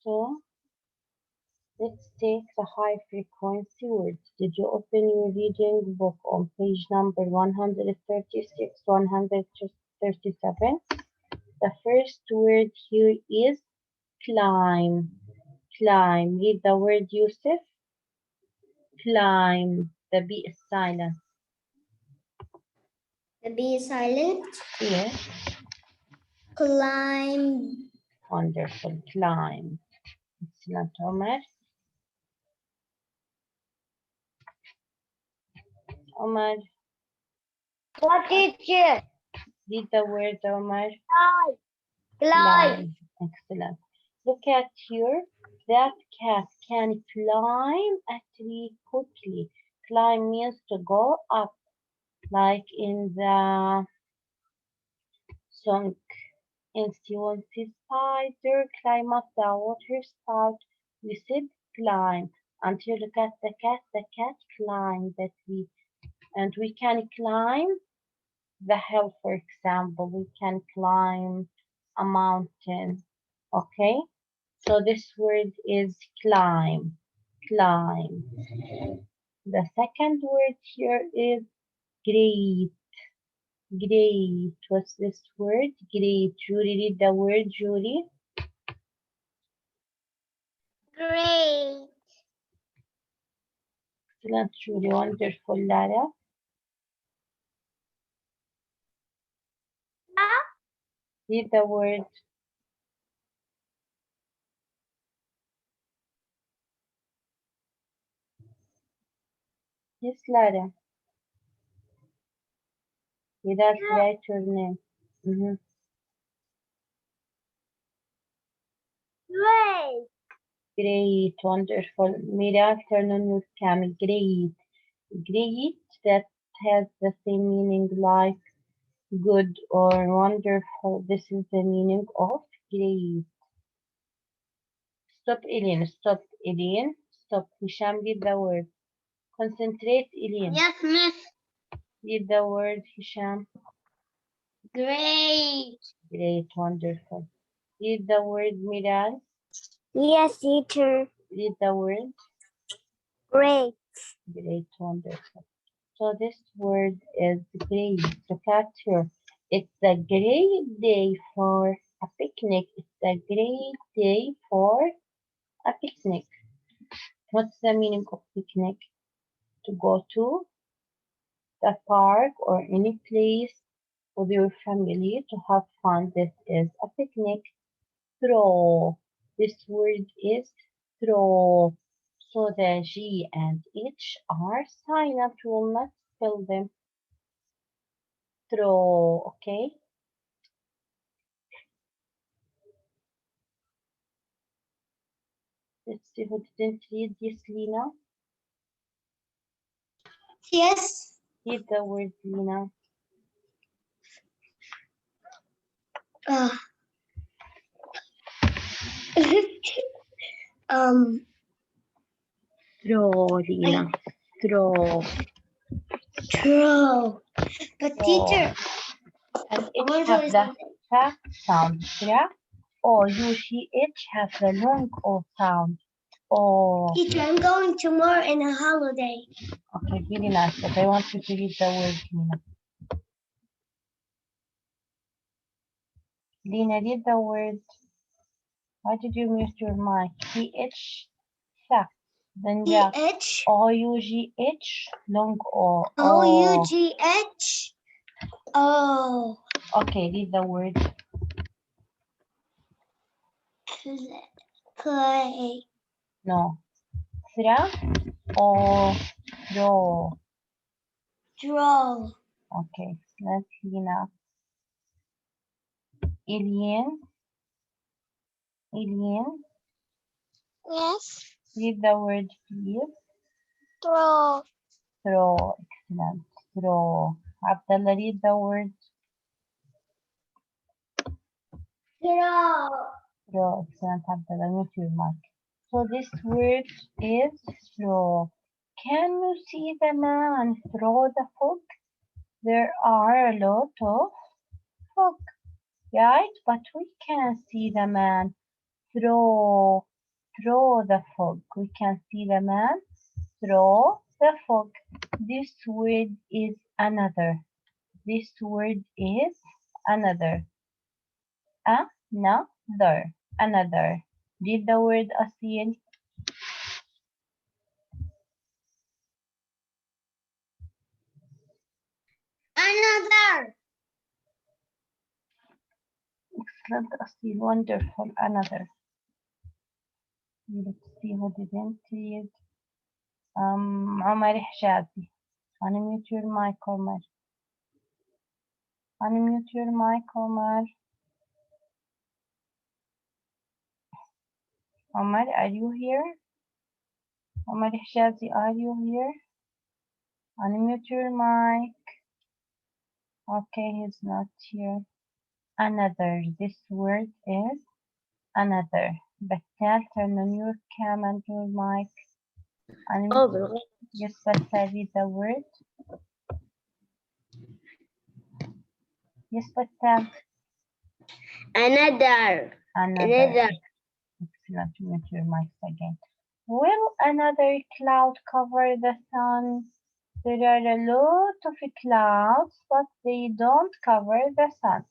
So let's take the high frequency words. Did you open your reading book on page number 136, 137? The first word here is climb. Climb. Read the word Yusuf. Climb. The B is silent. The B is silent. Yes. Climb. Wonderful. Climb. Excellent, Omar. Omar. What teacher? Read the word, Omar. Climb. Climb. Excellent. Look at here. That cat can climb a tree quickly. Climb means to go up, like in the song. And she wants a spider climb up the water spout. We said climb. Until you look at the cat climbed the tree. And we can climb the hill, for example. We can climb a mountain. Okay? So this word is climb. Climb. The second word here is great. Great. What's this word? Great. Julie, read the word, Julie. Great. Excellent, Julie. Wonderful, Lara. Read the word. Yes, Lara. You don't write your name. Great. Great, wonderful. Mira, turn on your camera. Great. Great, that has the same meaning like good or wonderful. This is the meaning of great. Stop, Eileen. Stop, Eileen. Stop. Hisham, read the word. Concentrate, Eileen. Yes, miss. Read the word, Hisham. Great. Great, wonderful. Read the word, Miran. Yes, teacher. Read the word. Great. Great, wonderful. So this word is great. Look at here. It's a great day for a picnic. It's a great day for a picnic. What's the meaning of picnic? To go to the park or any place with your family to have fun. This is a picnic. Throw. This word is throw. So the G and H are silent. We will not spell them. Throw. Okay. Let's see who didn't read this, Lena. Yes. Read the word, Lena. um. Throw, Lena. Throw. True. But Throw. teacher. And I it want to have tell you the something. fa sound. Yeah? Or UGH have the long O sound. Oh, Teacher, I'm going tomorrow in a holiday. okay, really nice. But I want you to read the word, Lena. Lena, read the word. Why did you mute your mic? TH, sa. Then yeah. E-H. OUGH, long O. O-U-G-H. Oh. Okay, read the word. Play. No. Thra or draw. Draw. Okay, let's Lena. Alien. Alien. Yes. Read the word, please. Draw. Throw. Excellent. Throw. Abdullah, read the word. Draw. Throw. Excellent, Abdullah. Mute your mic. So this word is throw. Can you see the man throw the fog? There are a lot of fog, right? But we can see the man throw, throw the fog. We can see the man throw the fog. This word is another. This word is another. Another. Another. Read the word Asil. Another. Excellent Asil. Wonderful. Another. Let's see who didn't read. عمر حجازي. Unmute your mic, Omar. Unmute your mic, Omar. Omar, are you here? Omar Hijazi, are you here? Unmute your mic. Okay, he's not here. Another. This word is another. Battal, turn on your cam and your mic. Unmute. Yes, Battal, read the word. Yes, Battal. Another. Another. Excellent. Mute your mics again. Will another cloud cover the sun? There are a lot of clouds, but they don't cover the sun.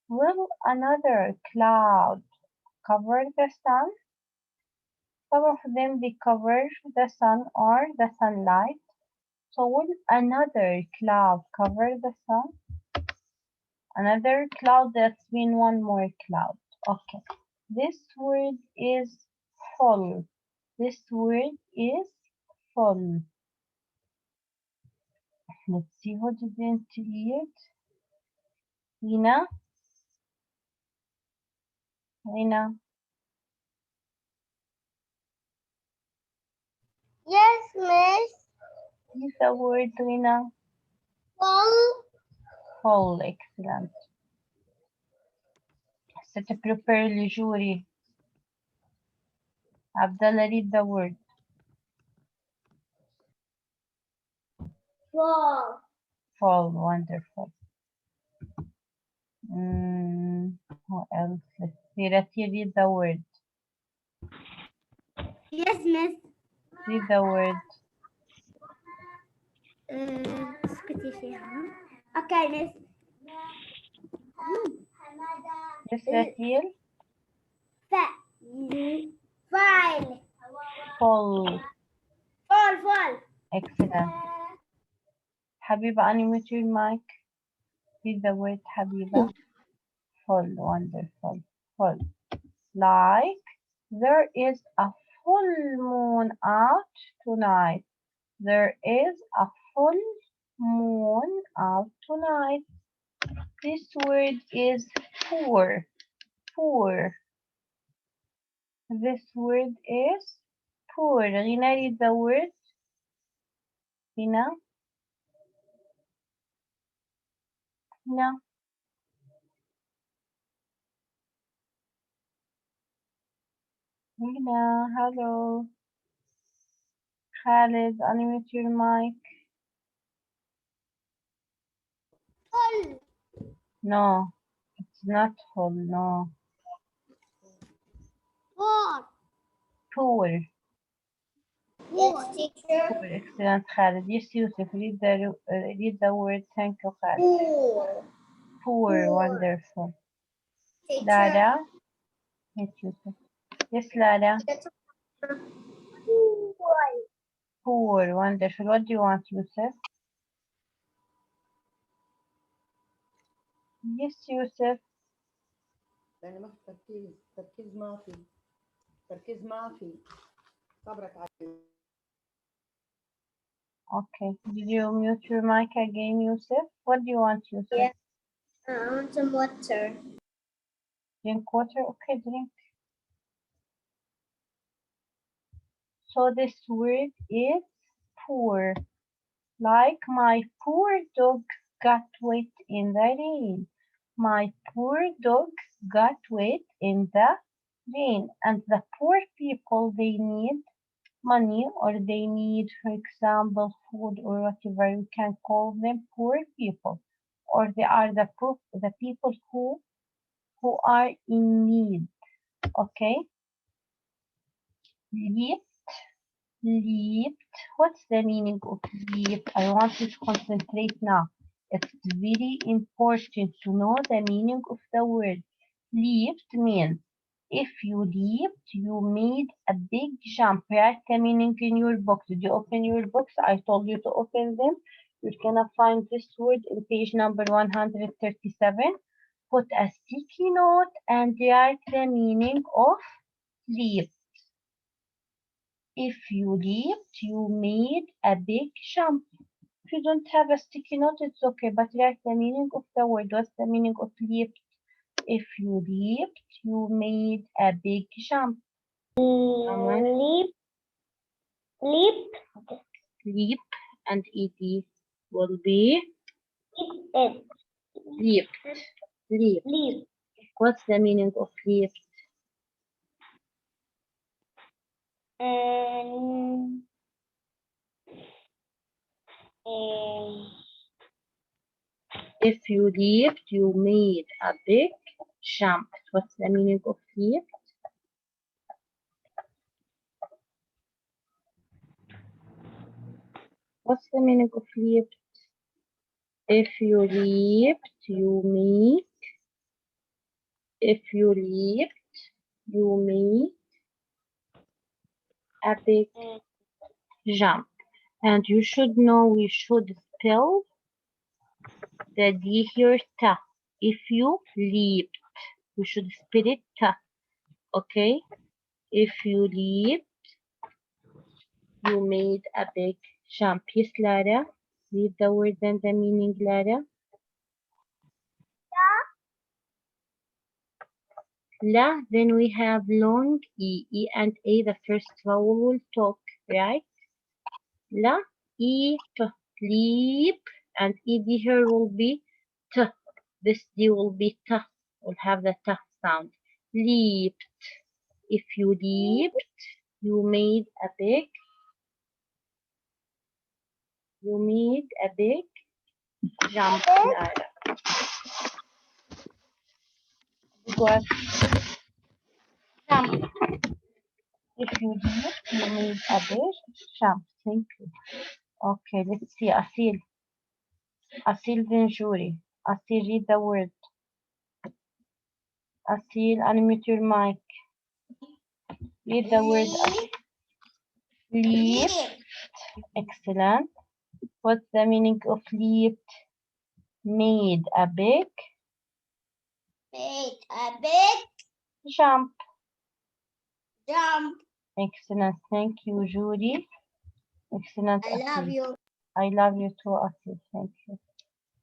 Will another cloud cover the sun? Some of them they cover the sun or the sunlight. So will another cloud cover the sun? Another cloud, that's mean one more cloud. Okay. This word is full. This word is full. Let's see who didn't read. Lina? Lina? Yes, miss. Use the word, Lina. Full. Full. Excellent. Set prepare the jury. Abdullah, read the word. Full. Full. Wonderful. Who else? Let's see. Rati, read the word. Yes, miss. Read the word. اسكتي فيها. Okay, miss. Yes, Ratil. File. Full. Full. Excellent. Habiba, unmute your mic. Read the word, Habiba. Full. Wonderful. Full. Like there is a full moon out tonight. There is a full moon out tonight. This word is poor. Poor. This word is poor. Rina, read the word. Rina. Rina. Rina, hello. Khalid, unmute your mic. Full. No, it's not full. No. Four. Poor. Yes, teacher. Poor. Excellent, Khalid. Yes, Yusuf, read the word. Thank you, Khalid. Four. Poor. Wonderful. Teacher. Lara. Yes, Yusuf. Yes, Lara. Poor. Wonderful. What do you want, Yusuf? Yes, Yusuf. لأن ما في تركيز ما في صبرك علي. Okay. Did you mute your mic again, Yusuf? What do you want, Yusuf? Yeah. I want some water. Drink water? Okay, drink. So this word is poor. Like my poor dog got wet in the rain. My poor dog got wet in the rain. And the poor people, they need money or they need, for example, food or whatever you can call them poor people. Or they are the people who are in need. Okay, leaped, leaped. What's the meaning of leaped? I want you to concentrate now. It's very important to know the meaning of the word. Leaped means if you leaped, you made a big jump. Write the meaning in your book. Did you open your books? I told you to open them. You're gonna find this word in page number 137. Put a sticky note and write the meaning of leap. If you leaped, you made a big jump. If you don't have a sticky note, it's okay, but write the meaning of the word. What's the meaning of leap? If you leaped, you made a big jump. Leap, leap, Leap and ed will be it, leap. Leap. leap. What's the meaning of leap? And If you leaped, you made a big jump. What's the meaning of leap? What's the meaning of leap? If you leaped, you made. If you leaped, you made a big jump. And you should know we should spell the D here ta. If you leaped, we should spell it ta. Okay? If you leaped, you made a big jump. Yes, Lara. Read the word and the meaning, Lara. La, then we have long E. E and A, the first vowel will talk, right? La, E, T. Leap, and ED here will be T. This D will be T. Will have the T sound. Leaped. If you leaped, you made a big jump, Lara. What jump? If you leaped, you made a big jump. Thank you. Okay, let's see. Asil Venjuri. Asil, read the word. Asil, unmute your mic. Read the word. Leap. Excellent. What's the meaning of leaped? Made a big made a big jump. jump. Excellent. Thank you, Judy. Excellent. I love Asil. you. I love you too, Asil. Thank you.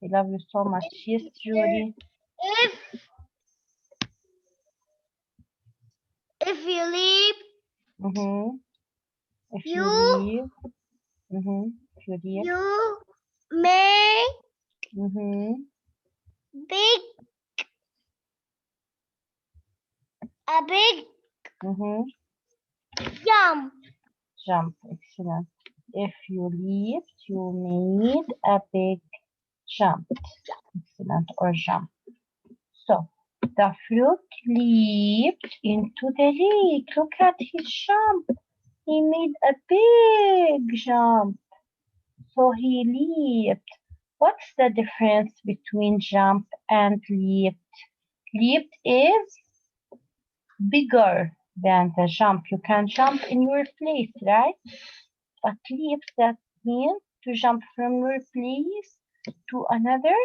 I love you so much. Yes, Judy. If you leap, Mm-hmm. If you you leave. Mm-hmm. If you leave. you make Mm-hmm. big a big Mm-hmm. jump. Jump. Excellent. If you leaped, you made a big jump. Excellent. Or jump. So, the frog leaped into the lake. Look at his jump. He made a big jump. So he leaped. What's the difference between jump and leaped? Leaped is bigger than the jump. You can jump in your place, right? But leap, that means to jump from your place to another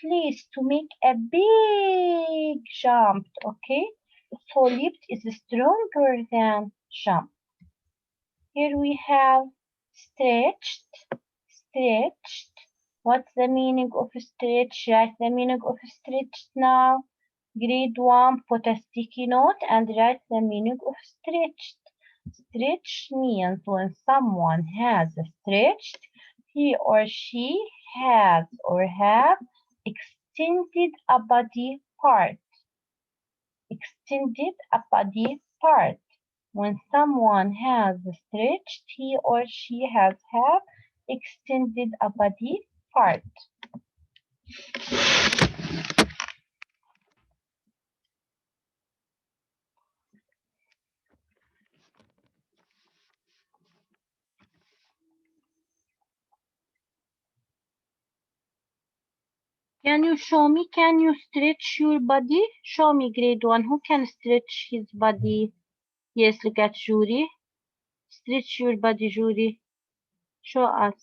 place to make a big jump, okay? So leaped is stronger than jump. Here we have stretched, stretched. What's the meaning of stretch? Write the meaning of stretched now. Grade 1, put a sticky note and write the meaning of stretched. Stretch means when someone has stretched, he or she has or have extended a body part. Extended a body part. When someone has stretched, he or she has have extended a body part. Can you show me? Can you stretch your body? Show me grade one. Who can stretch his body? Yes, look at Juri. Stretch your body, Juri. Show us.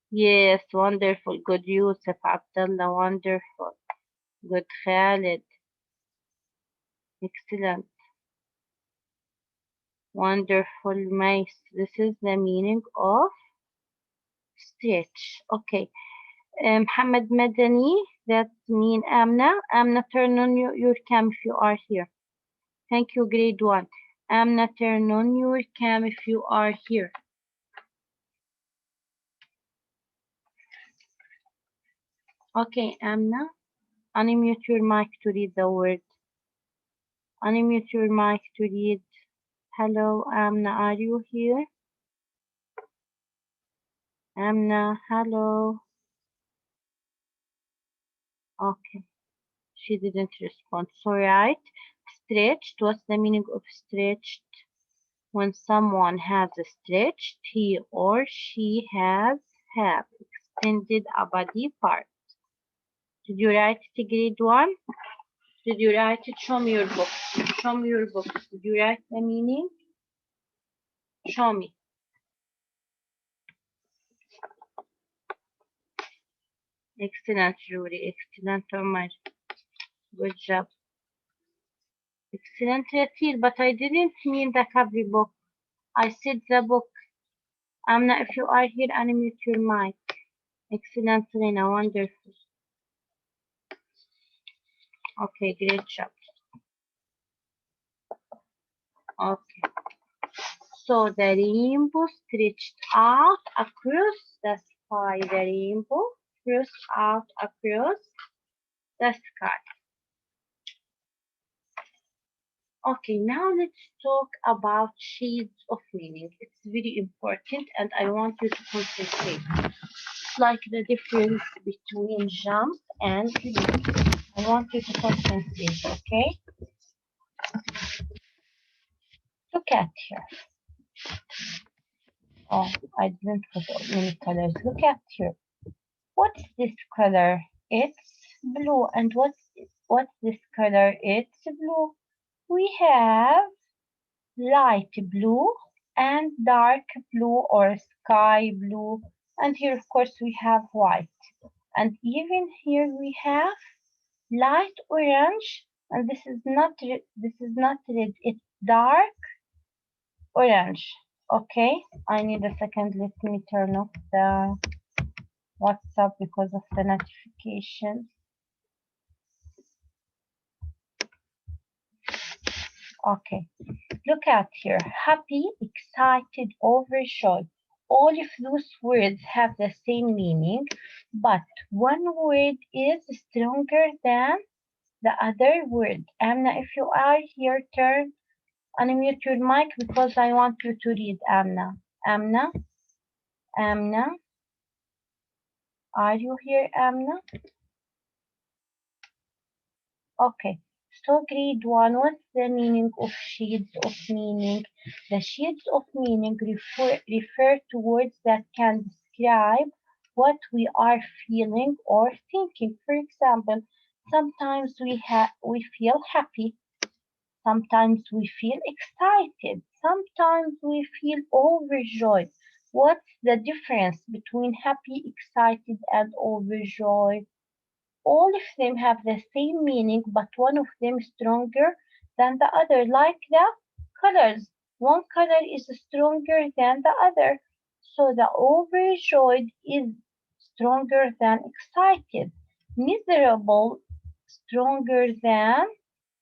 Yes, wonderful. Good Yusuf Abdullah, wonderful. Good Khalid. Excellent. Wonderful, nice. This is the meaning of stretch. Okay. Muhammad Madani, that mean Amna. Amna, turn on your cam if you are here. Thank you, grade one. Amna, turn on your cam if you are here. Okay, Amna, unmute your mic to read the word. Unmute your mic to read. Hello, Amna, are you here? Amna, hello. Okay, she didn't respond. So, right, stretched, what's the meaning of stretched? When someone has stretched, he or she have extended a body part. Did you write it grade one? Did you write it? Show me your book. Show me your book. Did you write the meaning? Show me. Excellent, Jury. Excellent, Omar. Good job. Excellent, Latif. But I didn't mean the cover book. I said the book. Amna, if you are here, unmute your mic. Excellent, Lena. Wonderful. Okay, great job. Okay. So the rainbow stretched out across the sky. The rainbow stretched out across the sky. Okay, now let's talk about shades of meaning. It's very important and I want you to concentrate. It's like the difference between jump and leap. I want you to concentrate, okay? Look at here. Oh, I didn't put many colors. Look at here. What's this color? It's blue. And what's this color? It's blue. We have light blue and dark blue or sky blue. And here, of course, we have white. And even here we have light orange. And this is not red. It's dark orange. Okay, I need a second. Let me turn off the WhatsApp because of the notification. Okay, look at here. Happy, excited, overjoyed. All of those words have the same meaning, but one word is stronger than the other word. Amna, if you are here, turn unmute your mic because I want you to read Amna. Amna, Amna, are you here, Amna? Okay, so grade one, what's the meaning of shades of meaning? The shades of meaning refer to words that can describe what we are feeling or thinking. For example, sometimes we feel happy, sometimes we feel excited, sometimes we feel overjoyed. What's the difference between happy, excited, and overjoyed? All of them have the same meaning, but one of them is stronger than the other, like the colors. One color is stronger than the other. So the overjoyed is stronger than excited. Miserable, stronger than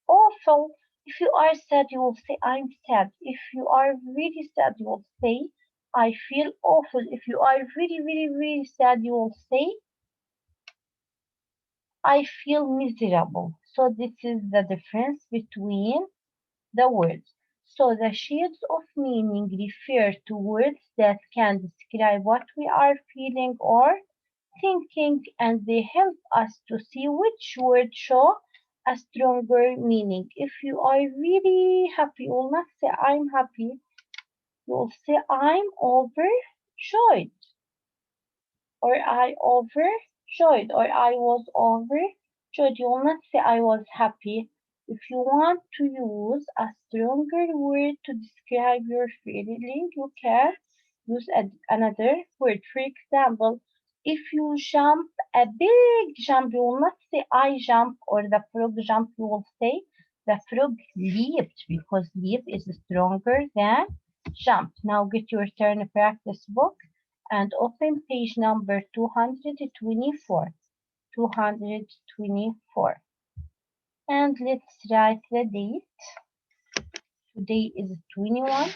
awful. If you are sad, you will say, I'm sad. If you are really sad, you will say, I feel awful. If you are really, really, really sad, you will say, I feel miserable. So this is the difference between the words. So the shades of meaning refer to words that can describe what we are feeling or thinking, and they help us to see which word show a stronger meaning. If you are really happy, you will not say I'm happy. You will say I'm overjoyed or I overjoyed. Joyed or I was overjoyed. You will not say I was happy. If you want to use a stronger word to describe your feeling, you can use another word. For example, if you jump a big jump, you will not say I jump or the frog jump. You will say the frog leaped because leap is stronger than jump. Now get your turn practice book and open page number 224. 224. And let's write the date. Today is 21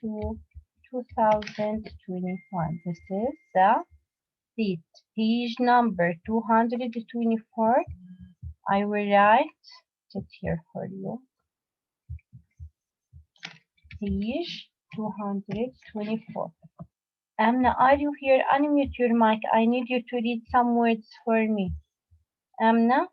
to 2021. This is the date. Page number 224. I will write it here for you. Page 224. Amna, are you here? Unmute your mic. I need you to read some words for me. Amna?